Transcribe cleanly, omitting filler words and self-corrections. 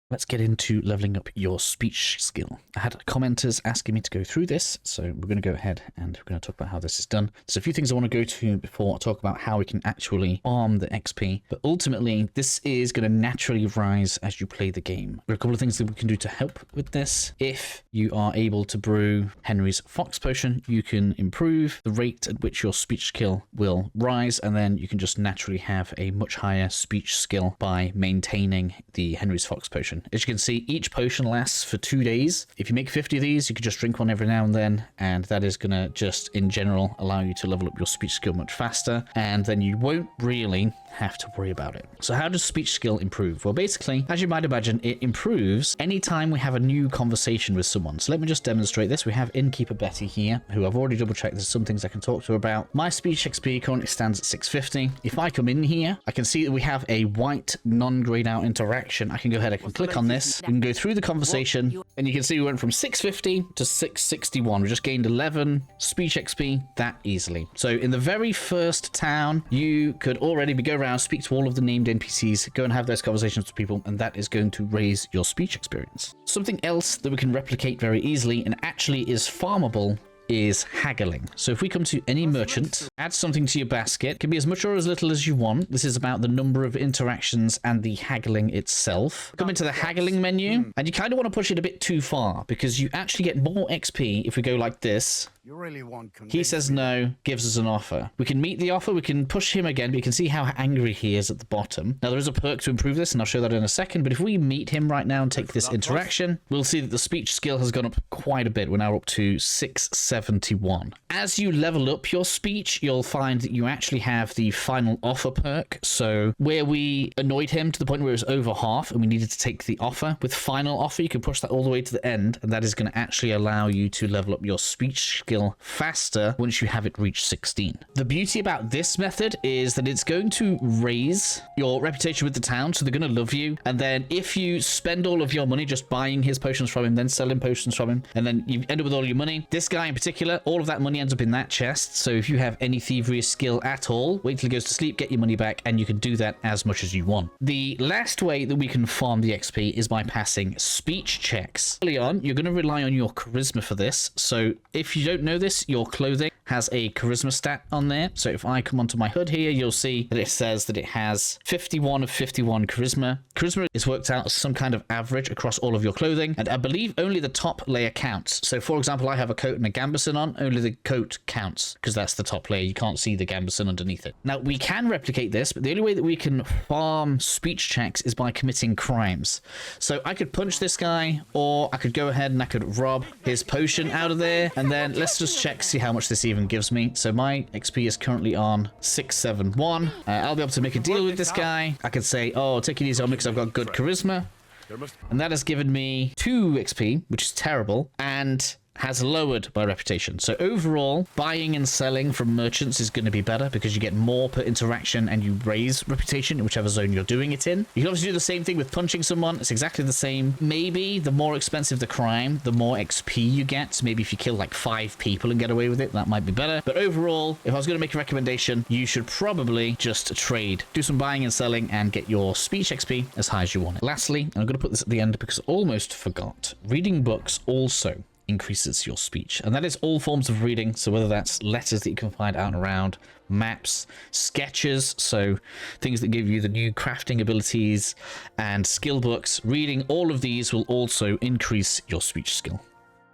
Let's get into leveling up your speech skill. I had commenters asking me to go through this, so we're going to go ahead and we're going to talk about how this is done. There's a few things I want to go to before I talk about how we can actually farm the XP, but ultimately this is going to naturally rise as you play the game. There are a couple of things that we can do to help with this. If you are able to brew Henry's Fox Potion, you can improve the rate at which your speech skill will rise, and then you can just naturally have a much higher speech skill by maintaining the Henry's Fox Potion. As you can see, each potion lasts for 2 days. If you make 50 of these, you could just drink one every now and then, and that is going to just, in general, allow you to level up your speech skill much faster, and then you won't really have to worry about it. So how does speech skill improve? Well, basically, as you might imagine, it improves anytime we have a new conversation with someone. So let me just demonstrate this. We have Innkeeper Betty here, who I've already double-checked. There's some things I can talk to her about. My speech XP currently stands at 650. If I come in here, I can see that we have a white non-grayed out interaction. I can go ahead and click on this. We can go through the conversation, and you can see we went from 650 to 661. We just gained 11 speech XP that easily. So in the very first town, you could already go around, speak to all of the named NPCs, go and have those conversations with people, and that is going to raise your speech experience. Something else that we can replicate very easily and actually is farmable is haggling. So if we come to any merchant, add something to your basket, it can be as much or as little as you want. This is about the number of interactions and the haggling itself. Come into the haggling menu, and you kind of want to push it a bit too far because you actually get more XP if we go like this. You really want He says no, gives us an offer. We can meet the offer, we can push him again, but you can see how angry he is at the bottom. Now there is a perk to improve this, and I'll show that in a second, but if we meet him right now and take this interaction, we'll see that the speech skill has gone up quite a bit. We're now up to 671. As you level up your speech, you'll find that you actually have the final offer perk. So where we annoyed him to the point where it was over half and we needed to take the offer, with final offer, you can push that all the way to the end, and that is going to actually allow you to level up your speech skill faster once you have it reach 16. The beauty about this method is that it's going to raise your reputation with the town, so they're going to love you. And then if you spend all of your money just buying his potions from him, then selling potions from him, and then you end up with all your money, this guy in particular, all of that money ends up in that chest. So if you have any thievery skill at all, wait till he goes to sleep, get your money back, and you can do that as much as you want. The last way that we can farm the XP is by passing speech checks. Early on, you're going to rely on your charisma for this. So if you don't know this, your clothing has a charisma stat on there. So if I come onto my hood here, you'll see that it says that it has 51 of 51 charisma. Charisma is worked out as some kind of average across all of your clothing, and I believe only the top layer counts. So for example, I have a coat and a gambeson on, only the coat counts because that's the top layer. You can't see the gambeson underneath it. Now we can replicate this, but the only way that we can farm speech checks is by committing crimes. So I could punch this guy, or I could go ahead and I could rob his potion out of there, and then let's just check, see how much this even gives me. So my XP is currently on 671. I'll be able to make a deal with this guy. I could say, oh, take it easy on me because I've got good charisma. And that has given me 2 XP, which is terrible, and has lowered my reputation. So overall, buying and selling from merchants is going to be better because you get more per interaction and you raise reputation in whichever zone you're doing it in. You can obviously do the same thing with punching someone. It's exactly the same. Maybe the more expensive the crime, the more XP you get. So maybe if you kill like 5 people and get away with it, that might be better. But overall, if I was going to make a recommendation, you should probably just trade. Do some buying and selling and get your speech XP as high as you want it. Lastly, and I'm going to put this at the end because I almost forgot, reading books also increases your speech, and that is all forms of reading. So whether that's letters that you can find out and around, maps, sketches, so things that give you the new crafting abilities, and skill books, reading all of these will also increase your speech skill.